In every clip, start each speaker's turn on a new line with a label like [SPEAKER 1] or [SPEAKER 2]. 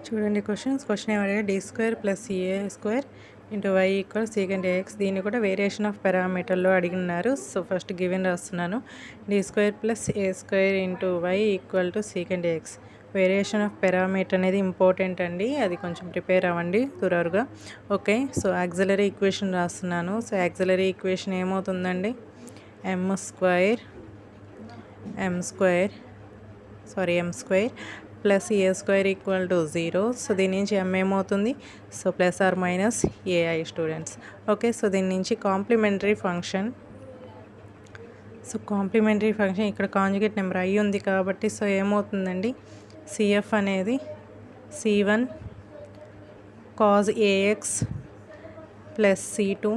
[SPEAKER 1] చూడండి క్వశ్చన్ ఏమడిగా d square plus a square into y equal secant a x. దీన్ని కూడా వేరియేషన్ ఆఫ్ పారామీటర్లో అడిగినారు. సో ఫస్ట్ గివెన్ రాస్తున్నాను. D square plus a square into y equal to secant a x. Variation of parameter అనేది important అండి, అది కొంచెం ప్రిపేర్ అవ్వండి త్వరగా. ఓకే, సో యాక్సిలరీ ఈక్వేషన్ రాస్తున్నాను. సో యాక్సిలరీ ఈక్వేషన్ ఏమవుతుందండి, m square plus a square equal to 0. So దీని నుంచి ఎం ఏమవుతుంది, so plus are minus a i students. Okay, so దీని నుంచి complementary function. So complementary function ఇక్కడ కాంజుగేట్ నెంబర్ ఐ ఉంది కాబట్టి సో ఏమవుతుందండి, సిఎఫ్ అనేది C1 cos a x plus C2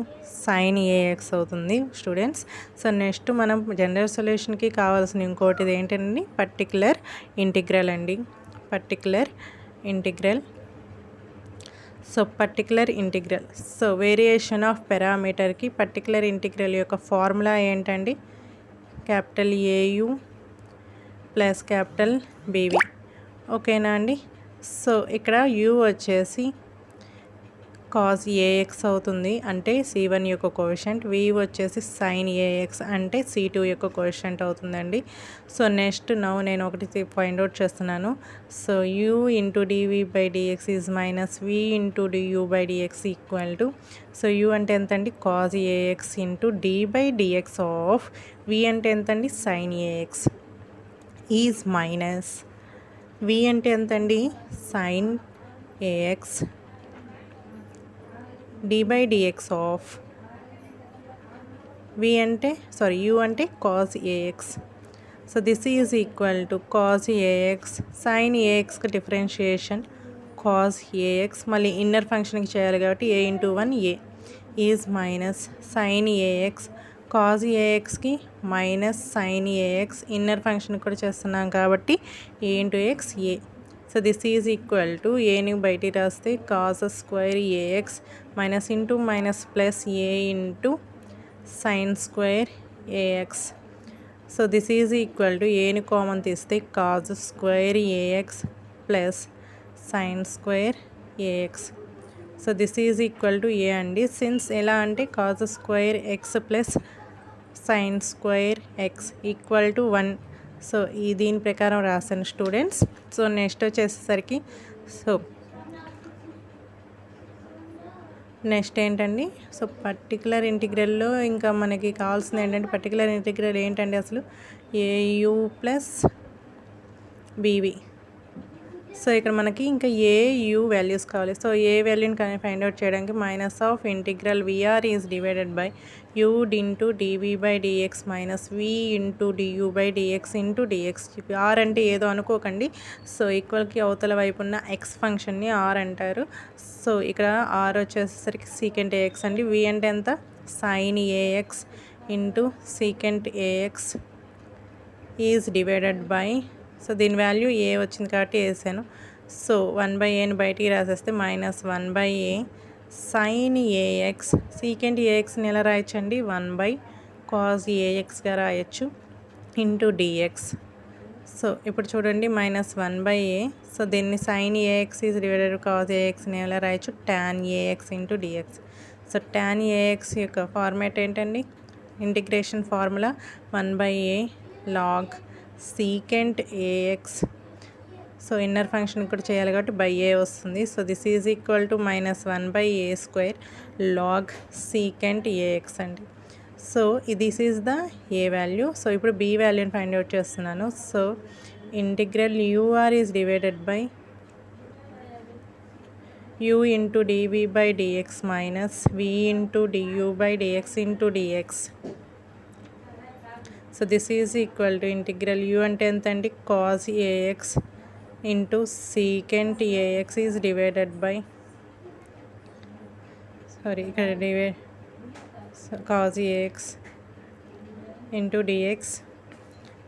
[SPEAKER 1] sine a x అవుతుంది స్టూడెంట్స్. సో నెక్స్ట్ మనం జనరల్ సొల్యూషన్కి కావాల్సిన ఇంకోటిది ఏంటండి, పర్టికులర్ ఇంటిగ్రల్ అండి. Particular integral. So variation of పారామీటర్కి పర్టికులర్ ఇంటిగ్రల్ యొక్క ఫార్ములా ఏంటండి, capital a u plus capital b v. ఓకేనా అండి. సో ఇక్కడ యూ వచ్చేసి కాజ్ ఏఎక్స్ అవుతుంది, అంటే C1 యొక్క కోఎఫిషియంట్. వి వచ్చేసి సైన్ ఏఎక్స్ అంటే C2 యొక్క కోఎఫిషియంట్ అవుతుందండి. సో నెక్స్ట్ నేను ఒకటి ఫైండ్ అవుట్ చేస్తున్నాను. So u into d v by d x is minus v into d u by d x equal to, so u అంటే ఎంతండి, cos a x into d by d x of v అంటే ఎంతండి, sine a x is minus v అంటే ఎంతండి, sine a x d by d x of u అంటే cos a x. So this is equal to cos a x sine ఏఎక్స్కి differentiation cos a x, మళ్ళీ inner ఫంక్షన్కి చేయాలి కాబట్టి a into 1 a is minus sine a x cos ఏఎక్స్కి minus sine a x, inner function కూడా చేస్తున్నాం కాబట్టి a into x a. So this is equal to ఏని బయటికి రాస్తే cos square a x minus into minus plus a into sine square a x. So this is equal to ఏని common తీస్తే cos square a x plus sine square a x. So this is equal to a అండి. Since ఎలా అంటే cos square X plus sine square X equal to 1. So దీని ప్రకారం రాశాను students. So next వచ్చేసరికి next ఏంటండి, సో పర్టికులర్ ఇంటిగ్రల్లో ఇంకా మనకి కావాల్సింది ఏంటంటే, పర్టికులర్ ఇంటిగ్రల్ ఏంటండి అసలు, ఏయు ప్లస్ బీవీ. సో ఇక్కడ మనకి ఇంకా ఏయు వాల్యూస్ కావాలి. సో ఏ వాల్యూని ఫైండ్ అవుట్ చేయడానికి minus of integral v r is divided by u into d v by d x minus v into d u by d x into d x. R అంటే ఏదో అనుకోకండి, so ఈక్వల్కి అవతల వైపు ఉన్న ఎక్స్ ఫంక్షన్ని ఆర్ అంటారు. సో ఇక్కడ ఆర్ వచ్చేసరికి సీకెంట్ ఏఎక్స్ అండి. వి అంటే ఎంత, sine a x into secant a x is divided by, so దీని వాల్యూ ఏ వచ్చింది కాబట్టి వేసాను. సో 1/aని బయటికి రాసేస్తే minus 1/a sine a x, secant ఏఎక్స్ని ఎలా రాయొచ్చండి, 1/cos ఏఎక్స్గా రాయొచ్చు ఇంటూ డిఎక్స్. సో ఇప్పుడు చూడండి మైనస్ 1/a. సో దీన్ని sine a x is divided cos ఏఎక్స్ని ఎలా రాయొచ్చు, tan a x into d x. So tan a x యొక్క ఫార్మేట్ ఏంటండి, integration formula 1/a log secant a x. So inner function కూడా చేయాలి కాబట్టి బై ఏ వస్తుంది. So this is equal to minus 1/a² log secant a x అండి. So this is the a value. So ఇప్పుడు b వాల్యూని find out చేస్తున్నాను. So integral u r is divided by u into d v by d x minus v into d u by d x into d x. So this is equal to integral u అంటే ఎంతండి, cos a x into secant a x is divided by, ఇక్కడ cos a x into d x.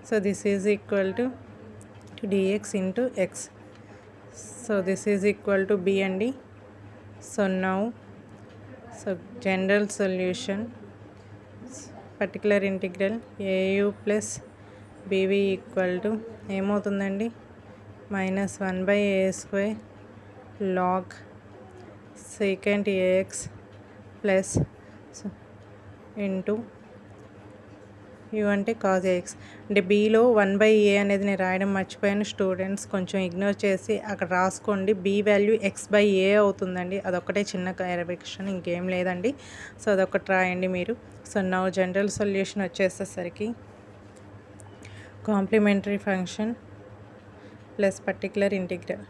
[SPEAKER 1] So this is equal to d x into x. So this is equal to b అండి. So now general solution particular integral a u plus b v equal to ఏమవుతుందండి, -1/a² log secant a x plus into you అంటే cos AX. అంటే బీలో 1/a అనేది నేను రాయడం మర్చిపోయాను students, కొంచెం ignore చేసి అక్కడ రాసుకోండి. బీ వాల్యూ x/a అవుతుందండి. అదొక్కటే చిన్న ఎరవేక్షన్, ఇంకేం లేదండి. సో అదొకటి రాయండి మీరు. సో నౌ జనరల్ సొల్యూషన్ వచ్చేసేసరికి complementary function plus particular integral.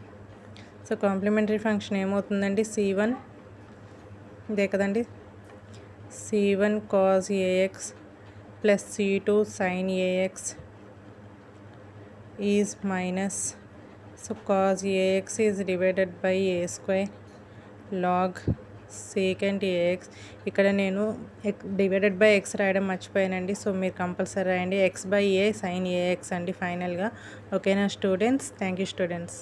[SPEAKER 1] So complementary function ఏమవుతుందండి, c1 ఇదే కదండి, c1 cos ax plus c2 sin ax is minus, so cos ax is divided by a square log secant ax. ఇక్కడ నేను divided by x రాయడం మర్చిపోయానండి. So మీరు compulsory రాయండి x/a sin ax అండి ఫైనల్గా. ఓకేనా స్టూడెంట్స్? Thank you students.